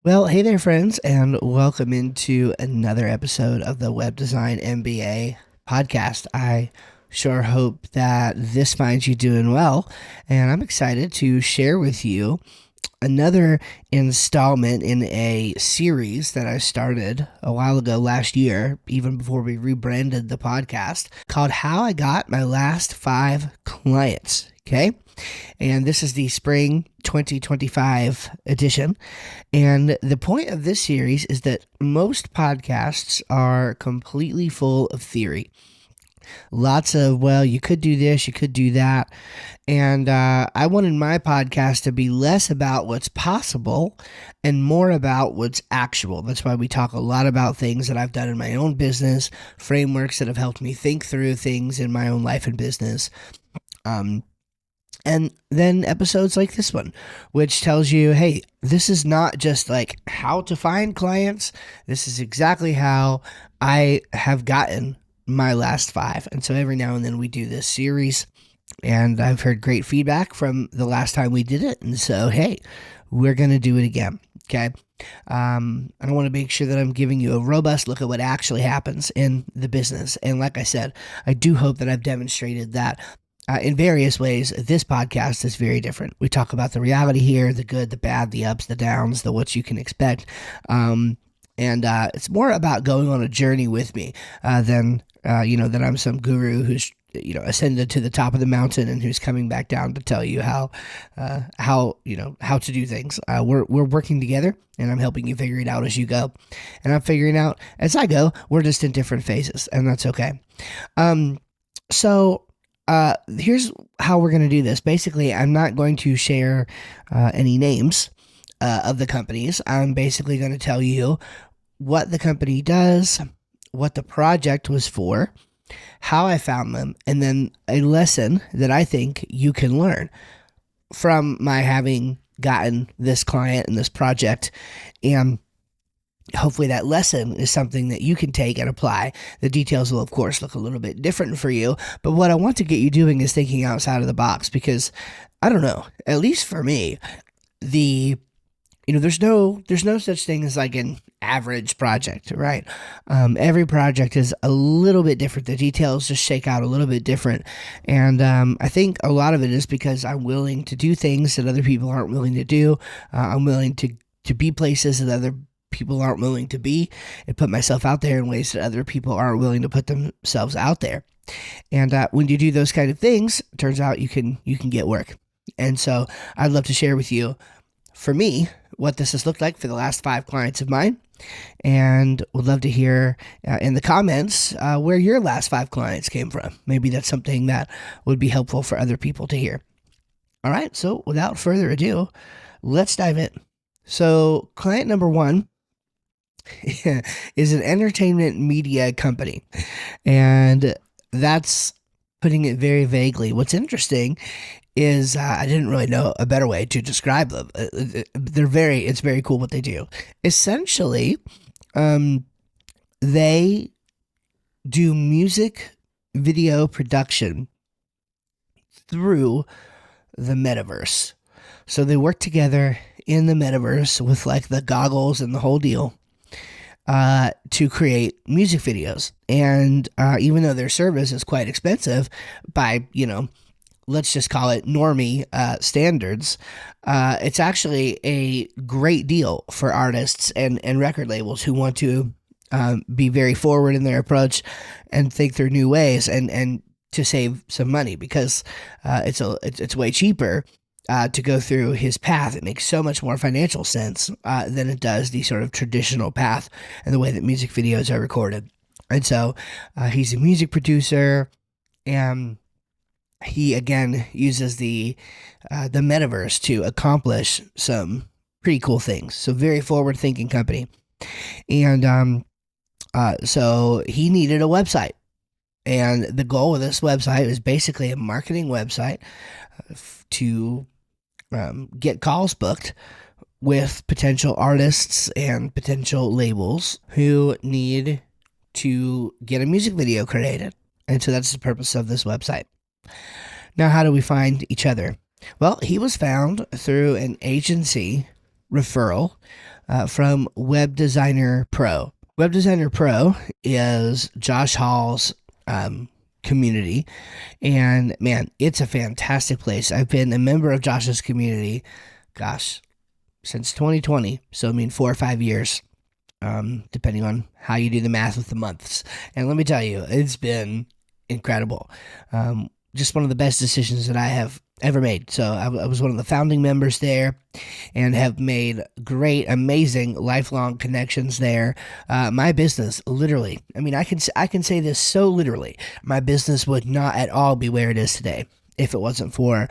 Well, hey there, friends, and welcome into another episode of the Web Design MBA Podcast. I sure hope that this finds you doing well, and I'm excited to share with you another installment in a series that I started a while ago last year, even before we rebranded the podcast, called How I Got My Last 5 Clients. Okay. And this is the spring 2025 edition. And the point of this series is that most podcasts are completely full of theory. Lots of, well, you could do this, you could do that. And I wanted my podcast to be less about what's possible and more about what's actual. That's why we talk a lot about things that I've done in my own business, frameworks that have helped me think through things in my own life and business. And then episodes like this one, which tells you, hey, this is not just like how to find clients. This is exactly how I have gotten my last 5. And so every now and then we do this series, and I've heard great feedback from the last time we did it. And so, hey, we're going to do it again. Okay. I want to make sure that I'm giving you a robust look at what actually happens in the business. And like I said, I do hope that I've demonstrated that in various ways. This podcast is very different. We talk about the reality here, the good, the bad, the ups, the downs, the what you can expect. And it's more about going on a journey with me than that I'm some guru who's ascended to the top of the mountain and who's coming back down to tell you how to do things. We're working together, and I'm helping you figure it out as you go, and I'm figuring out as I go. We're just in different phases, and that's okay. So here's how we're going to do this. Basically, I'm not going to share any names of the companies. I'm basically going to tell you what the company does, what the project was for, how I found them, and then a lesson that I think you can learn from my having gotten this client and this project. And hopefully that lesson is something that you can take and apply. The details will, of course, look a little bit different for you. But what I want to get you doing is thinking outside of the box, because I don't know, at least for me, there's no such thing as like an average project, right? Every project is a little bit different. The details just shake out a little bit different. And I think a lot of it is because I'm willing to do things that other people aren't willing to do. I'm willing to be places that other people aren't willing to be, and put myself out there in ways that other people aren't willing to put themselves out there. And when you do those kind of things, it turns out you can get work. And so I'd love to share with you, for me, what this has looked like for the last 5 clients of mine, and would love to hear in the comments where your last 5 clients came from. Maybe that's something that would be helpful for other people to hear. All right, so without further ado, let's dive in. So client number 1 is an entertainment media company, and that's putting it very vaguely. What's interesting is I didn't really know a better way to describe them. It's very cool what they do. Essentially, they do music video production through the metaverse. So they work together in the metaverse with like the goggles and the whole deal to create music videos. And even though their service is quite expensive by, let's just call it normie standards, it's actually a great deal for artists and record labels who want to be very forward in their approach and think through new ways and to save some money, because it's way cheaper to go through his path. It makes so much more financial sense than it does the sort of traditional path and the way that music videos are recorded. And so he's a music producer, and he again uses the metaverse to accomplish some pretty cool things. So very forward thinking company. And so he needed a website. And the goal of this website is basically a marketing website to get calls booked with potential artists and potential labels who need to get a music video created. And so that's the purpose of this website. Now, how do we find each other? Well, he was found through an agency referral from Web Designer Pro. Web Designer Pro is Josh Hall's community, and man, it's a fantastic place. I've been a member of Josh's community, gosh, since 2020. So I mean, 4 or 5 years, depending on how you do the math with the months. And let me tell you, it's been incredible. Just one of the best decisions that I have ever made. So I was one of the founding members there and have made great, amazing, lifelong connections there. My business, literally, I mean, I can say this so literally, my business would not at all be where it is today if it wasn't for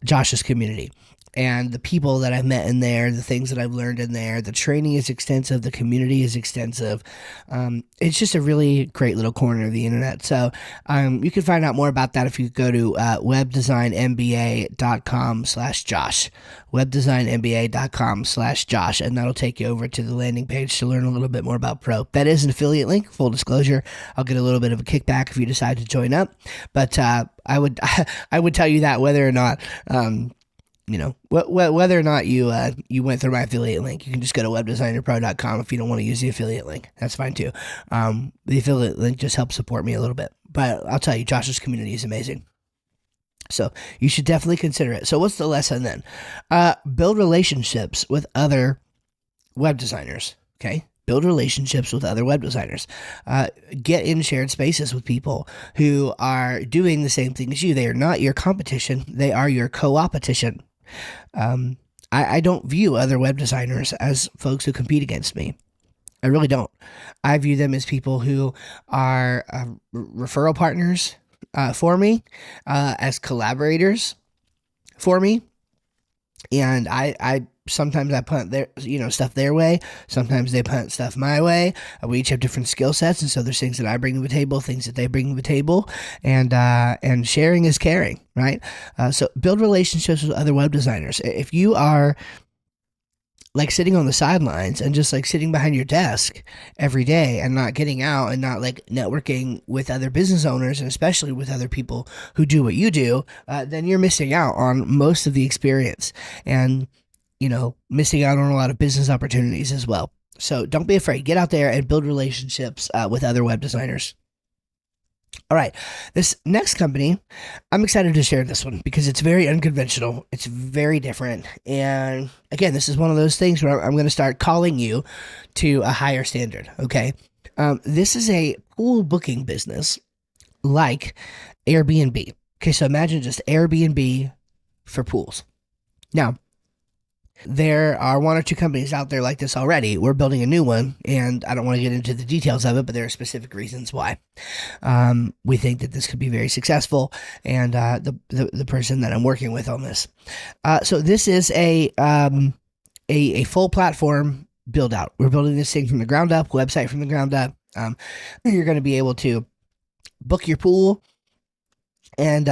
Josh's community. And the people that I've met in there, the things that I've learned in there, the training is extensive, the community is extensive. It's just a really great little corner of the internet. So you can find out more about that if you go to webdesignmba.com/Josh, webdesignmba.com/Josh, and that'll take you over to the landing page to learn a little bit more about Pro. That is an affiliate link, full disclosure. I'll get a little bit of a kickback if you decide to join up, but I would tell you that whether or not whether or not you went through my affiliate link, you can just go to webdesignerpro.com if you don't want to use the affiliate link. That's fine too. The affiliate link just helps support me a little bit. But I'll tell you, Josh's community is amazing. So you should definitely consider it. So what's the lesson then? Build relationships with other web designers, okay? Build relationships with other web designers. Get in shared spaces with people who are doing the same thing as you. They are not your competition. They are your co-opetition. I don't view other web designers as folks who compete against me. I really don't. I view them as people who are referral partners for me, as collaborators for me. And I sometimes I punt their stuff their way. Sometimes they punt stuff my way. We each have different skill sets, and so there's things that I bring to the table, things that they bring to the table, and sharing is caring, right? So build relationships with other web designers. If you are like sitting on the sidelines and just like sitting behind your desk every day and not getting out and not like networking with other business owners, and especially with other people who do what you do, then you're missing out on most of the experience and, missing out on a lot of business opportunities as well. So don't be afraid. Get out there and build relationships with other web designers. All right, this next company, I'm excited to share this one because it's very unconventional. It's very different. And again, this is one of those things where I'm going to start calling you to a higher standard, okay? This is a pool booking business like Airbnb. Okay, so imagine just Airbnb for pools. Now, there are 1 or 2 companies out there like this already. We're building a new one, and I don't want to get into the details of it, but there are specific reasons why. We think that this could be very successful, and the person that I'm working with on this. So this is a full platform build out. We're building this thing from the ground up, website from the ground up. You're going to be able to book your pool and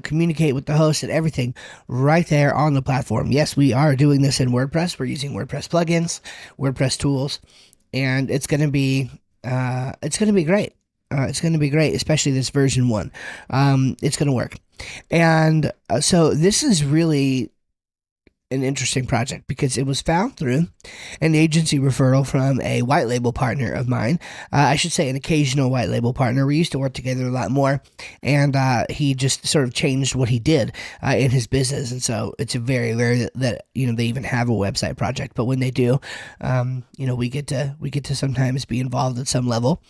communicate with the host and everything right there on the platform. Yes, we are doing this in WordPress. We're using WordPress plugins, WordPress tools, and it's going to be great. It's going to be great, especially this version 1. It's going to work. And so this is really an interesting project because it was found through an agency referral from a white label partner of mine. I should say an occasional white label partner. We used to work together a lot more, and he just sort of changed what he did in his business. And so it's very rare that they even have a website project. But when they do, we get to sometimes be involved at some level.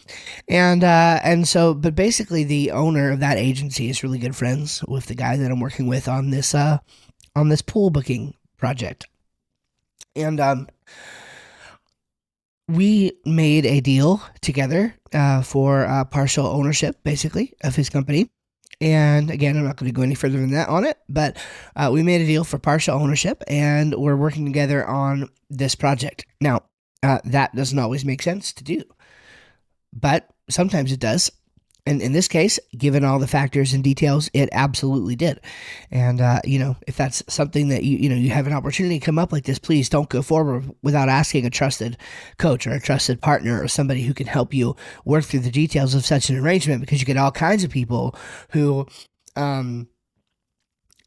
But basically the owner of that agency is really good friends with the guy that I'm working with on this pool booking project. And we made a deal together for partial ownership, basically, of his company. And again, I'm not going to go any further than that on it, but we made a deal for partial ownership, and we're working together on this project. Now, that doesn't always make sense to do, but sometimes it does. And in this case, given all the factors and details, it absolutely did. And, if that's something that you have an opportunity come up like this, please don't go forward without asking a trusted coach or a trusted partner or somebody who can help you work through the details of such an arrangement, because you get all kinds of people who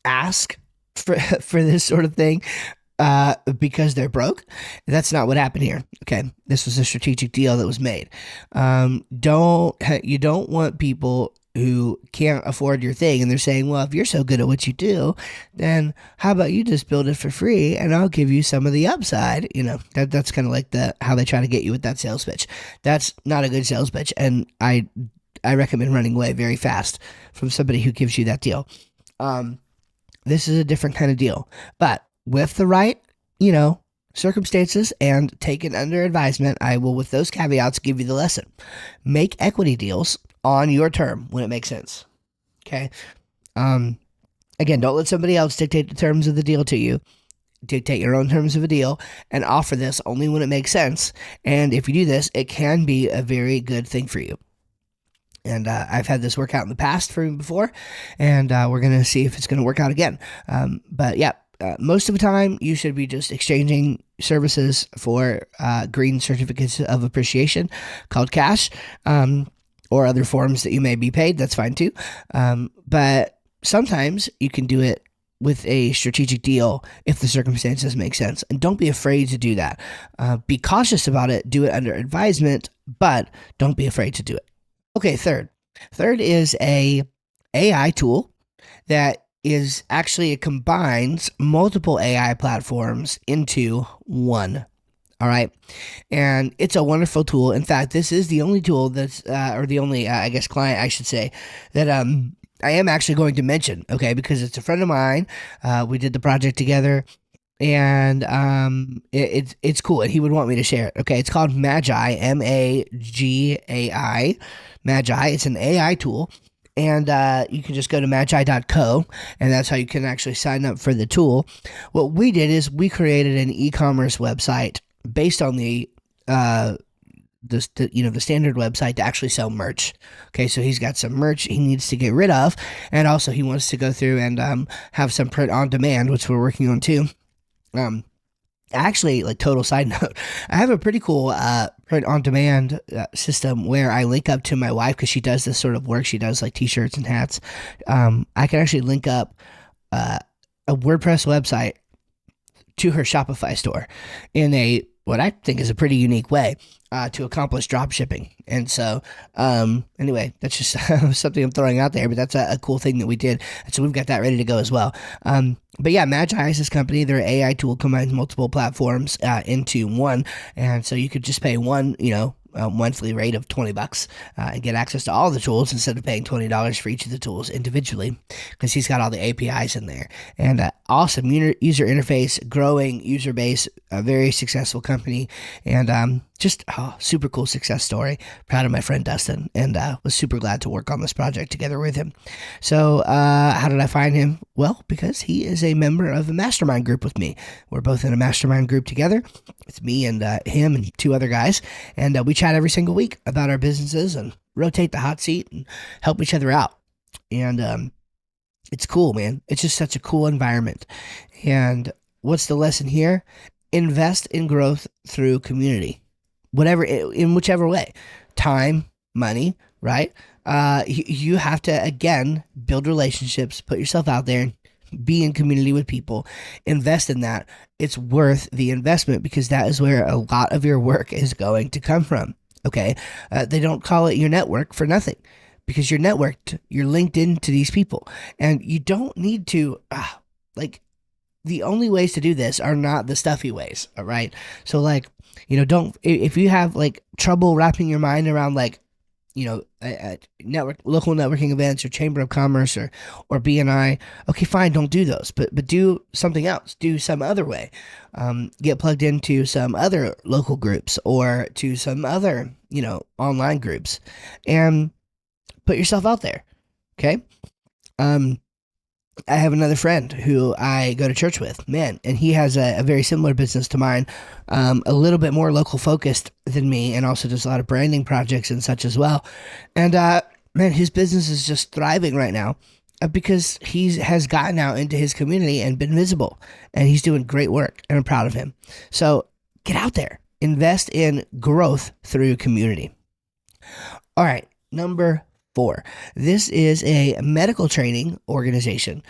ask for this sort of thing because they're broke. That's not what happened here. Okay, this was a strategic deal that was made. You don't want people who can't afford your thing and they're saying, well, if you're so good at what you do, then how about you just build it for free and I'll give you some of the upside. That's kind of like how they try to get you with that sales pitch. That's not a good sales pitch, and I recommend running away very fast from somebody who gives you that deal. This is a different kind of deal, but with the right, circumstances and taken under advisement, I will, with those caveats, give you the lesson. Make equity deals on your term when it makes sense. Okay. Again, don't let somebody else dictate the terms of the deal to you. Dictate your own terms of a deal and offer this only when it makes sense. And if you do this, it can be a very good thing for you. And I've had this work out in the past for me before, and we're going to see if it's going to work out again. But yeah, most of the time, you should be just exchanging services for green certificates of appreciation called cash, or other forms that you may be paid. That's fine too. But sometimes you can do it with a strategic deal if the circumstances make sense. And don't be afraid to do that. Be cautious about it. Do it under advisement, but don't be afraid to do it. Okay, third. Third is a AI tool that is actually, it combines multiple AI platforms into one. All right. And it's a wonderful tool. In fact, this is the only tool that's, or the only, I guess, client, I should say, that I am actually going to mention, okay, because it's a friend of mine. We did the project together, and it's cool, and he would want me to share it. Okay, it's called Magi, Magai, Magi. It's an AI tool, and you can just go to magi.co, and that's how you can actually sign up for the tool. What we did is we created an e-commerce website based on the standard website to actually sell merch. Okay, so he's got some merch he needs to get rid of, and also he wants to go through and have some print on demand, which we're working on too. Actually, like, total side note, I have a pretty cool print on demand system where I link up to my wife, because she does this sort of work. She does like t-shirts and hats. I can actually link up a WordPress website to her Shopify store in what I think is a pretty unique way to accomplish drop shipping. And so, anyway, that's just something I'm throwing out there, but that's a cool thing that we did. And so we've got that ready to go as well. But yeah, Magi is this company. Their AI tool combines multiple platforms into one. And so you could just pay one, monthly rate of $20 and get access to all the tools instead of paying $20 for each of the tools individually, because he's got all the APIs in there. And awesome user interface, growing user base, a very successful company, and just super cool success story. Proud of my friend Dustin, and was super glad to work on this project together with him. So how did I find him? Well, because he is a member of a mastermind group with me. We're both in a mastermind group together. It's me and him and two other guys, and we chat every single week about our businesses and rotate the hot seat and help each other out. And it's cool, man. It's just such a cool environment. And what's the lesson here? Invest in growth through community, in whichever way. Time, money, right? You have to, again, build relationships, put yourself out there, be in community with people, invest in that. It's worth the investment, because that is where a lot of your work is going to come from. Okay. They don't call it your network for nothing, because you're networked, you're linked into these people, and you don't need to, the only ways to do this are not the stuffy ways. All right. So if you have trouble wrapping your mind around local networking events or chamber of commerce or BNI, okay, fine, don't do those, but do something else. Do some other way. Get plugged into some other local groups or to some other online groups, and put yourself out there. Okay. I have another friend who I go to church with, man, and he has a very similar business to mine, a little bit more local focused than me, and also does a lot of branding projects and such as well. And man, his business is just thriving right now because he has gotten out into his community and been visible, and he's doing great work, and I'm proud of him. So get out there, invest in growth through community. All right, number for. This is a medical training organization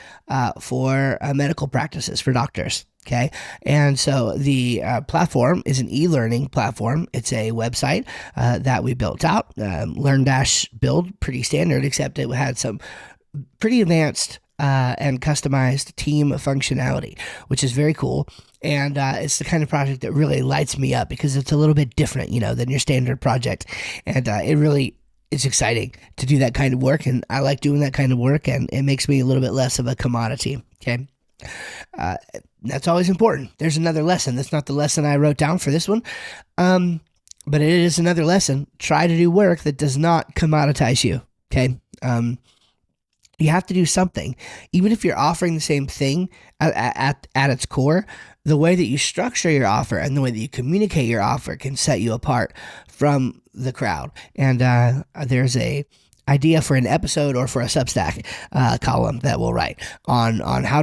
for medical practices for doctors. Okay. And so the platform is an e-learning platform. It's a website that we built out, learn-build, pretty standard, except it had some pretty advanced and customized team functionality, which is very cool. And it's the kind of project that really lights me up because it's a little bit different, than your standard project. And it's exciting to do that kind of work. And I like doing that kind of work, and it makes me a little bit less of a commodity. Okay. That's always important. There's another lesson. That's not the lesson I wrote down for this one. But it is another lesson. Try to do work that does not commoditize you. Okay. You have to do something. Even if you're offering the same thing at its core, the way that you structure your offer and the way that you communicate your offer can set you apart from the crowd. And there's a idea for an episode or for a Substack column that we'll write on how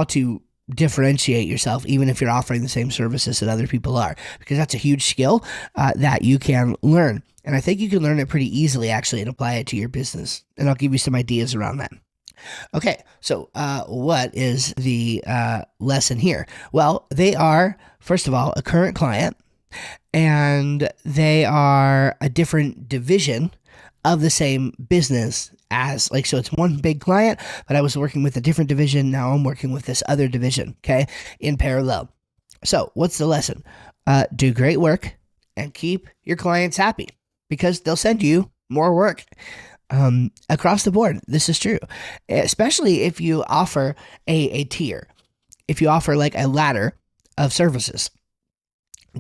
to differentiate yourself, even if you're offering the same services that other people are, because that's a huge skill that you can learn. And I think you can learn it pretty easily, actually, and apply it to your business. And I'll give you some ideas around that. Okay, so what is the lesson here? Well, they are, first of all, a current client, and they are a different division of the same business so it's one big client, but I was working with a different division. Now I'm working with this other division, okay, in parallel. So what's the lesson? Do great work and keep your clients happy, because they'll send you more work. Across the board, this is true, especially if you offer a tier, if you offer like a ladder of services,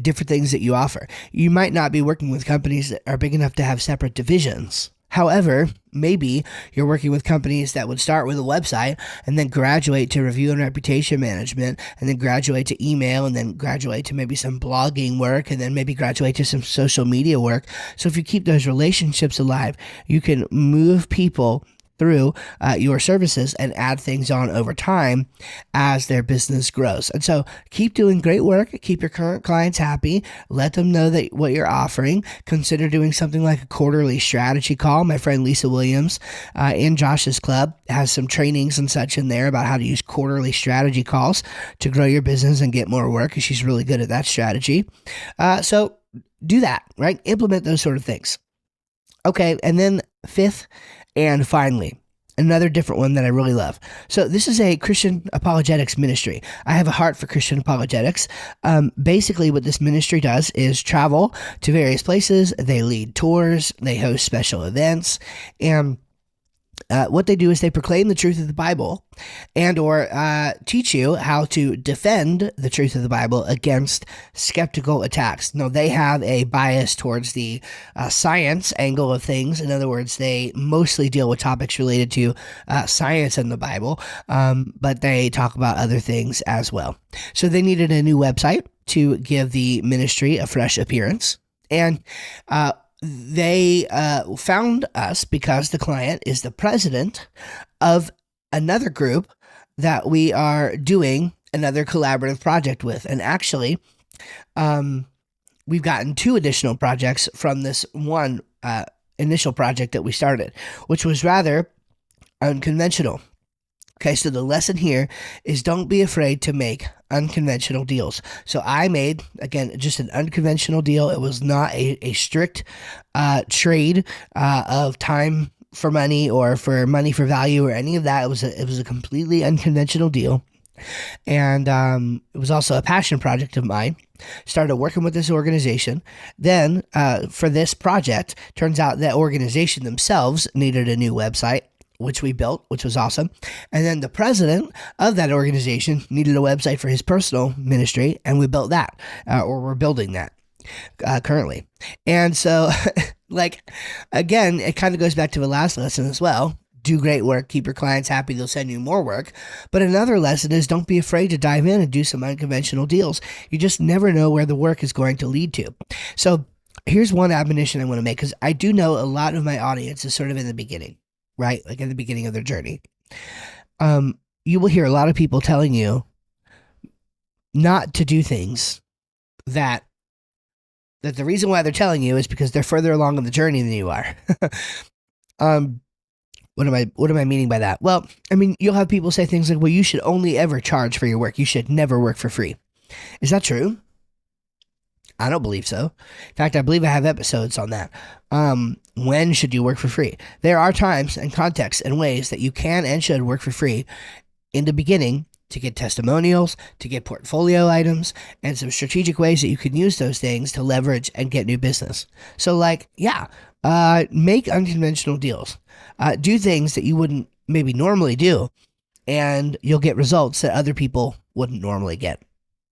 different things that you offer. You might not be working with companies that are big enough to have separate divisions. However, maybe you're working with companies that would start with a website and then graduate to review and reputation management, and then graduate to email, and then graduate to maybe some blogging work, and then maybe graduate to some social media work. So if you keep those relationships alive, you can move people through your services and add things on over time as their business grows. And so keep doing great work, keep your current clients happy, let them know that what you're offering. Consider doing something like a quarterly strategy call. My friend Lisa Williams in Josh's club has some trainings and such in there about how to use quarterly strategy calls to grow your business and get more work, because she's really good at that strategy. So do that, right? Implement those sort of things. Okay, and then fifth, and finally, another different one that I really love. So this is a Christian apologetics ministry. I have a heart for Christian apologetics. Basically, what this ministry does is travel to various places. They lead tours. They host special events. And what they do is they proclaim the truth of the Bible and or teach you how to defend the truth of the Bible against skeptical attacks. Now, they have a bias towards the science angle of things. In other words, they mostly deal with topics related to science and the Bible, but they talk about other things as well. So they needed a new website to give the ministry a fresh appearance. And they found us because the client is the president of another group that we are doing another collaborative project with. And actually, we've gotten 2 additional projects from this one initial project that we started, which was rather unconventional. Okay, so the lesson here is don't be afraid to make unconventional deals. So I made, again, just an unconventional deal. It was not a strict trade of time for money or for money for value or any of that. It was a completely unconventional deal. And it was also a passion project of mine. Started working with this organization. Then for this project, turns out that organization themselves needed a new website, which we built, which was awesome. And then the president of that organization needed a website for his personal ministry, and we built that, or we're building that currently. And so, again, it kind of goes back to the last lesson as well. Do great work, keep your clients happy, they'll send you more work. But another lesson is don't be afraid to dive in and do some unconventional deals. You just never know where the work is going to lead to. So here's one admonition I want to make, because I do know a lot of my audience is sort of in the beginning. Right? Like in the beginning of their journey. You will hear a lot of people telling you not to do things that the reason why they're telling you is because they're further along in the journey than you are. What am I meaning by that? Well, I mean, you'll have people say things like, well, you should only ever charge for your work. You should never work for free. Is that true? I don't believe so. In fact, I believe I have episodes on that. When should you work for free? There are times and contexts and ways that you can and should work for free in the beginning to get testimonials, to get portfolio items, and some strategic ways that you can use those things to leverage and get new business. So make unconventional deals. Do things that you wouldn't maybe normally do, and you'll get results that other people wouldn't normally get.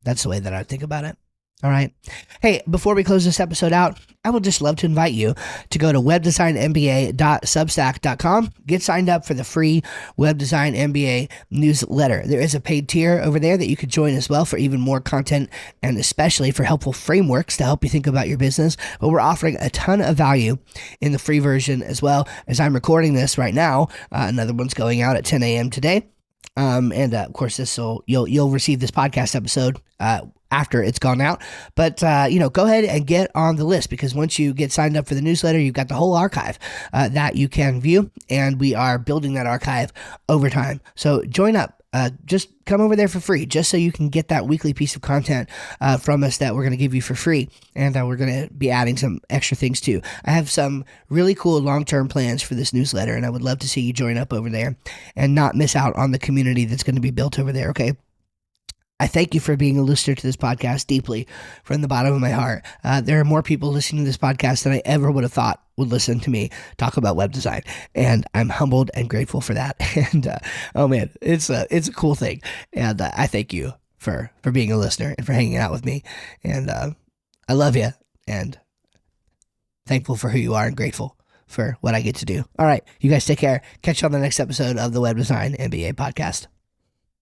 That's the way that I think about it. All right. Hey, before we close this episode out, I would just love to invite you to go to webdesignmba.substack.com. Get signed up for the free Web Design MBA newsletter. There is a paid tier over there that you could join as well for even more content and especially for helpful frameworks to help you think about your business. But we're offering a ton of value in the free version as well. As I'm recording this right now, another one's going out at 10 a.m. today. Of course, you'll receive this podcast episode after it's gone out. But go ahead and get on the list, because once you get signed up for the newsletter, you've got the whole archive that you can view, and we are building that archive over time. So join up. Just come over there for free, just so you can get that weekly piece of content from us that we're going to give you for free. And we're going to be adding some extra things too. I have some really cool long-term plans for this newsletter, and I would love to see you join up over there and not miss out on the community that's going to be built over there. Okay. I thank you for being a listener to this podcast deeply from the bottom of my heart. There are more people listening to this podcast than I ever would have thought would listen to me talk about web design, and I'm humbled and grateful for that. And oh man, it's a cool thing, and I thank you for being a listener and for hanging out with me. And I love you, and thankful for who you are, and grateful for what I get to do. All right, you guys take care. Catch you on the next episode of the Web Design MBA Podcast.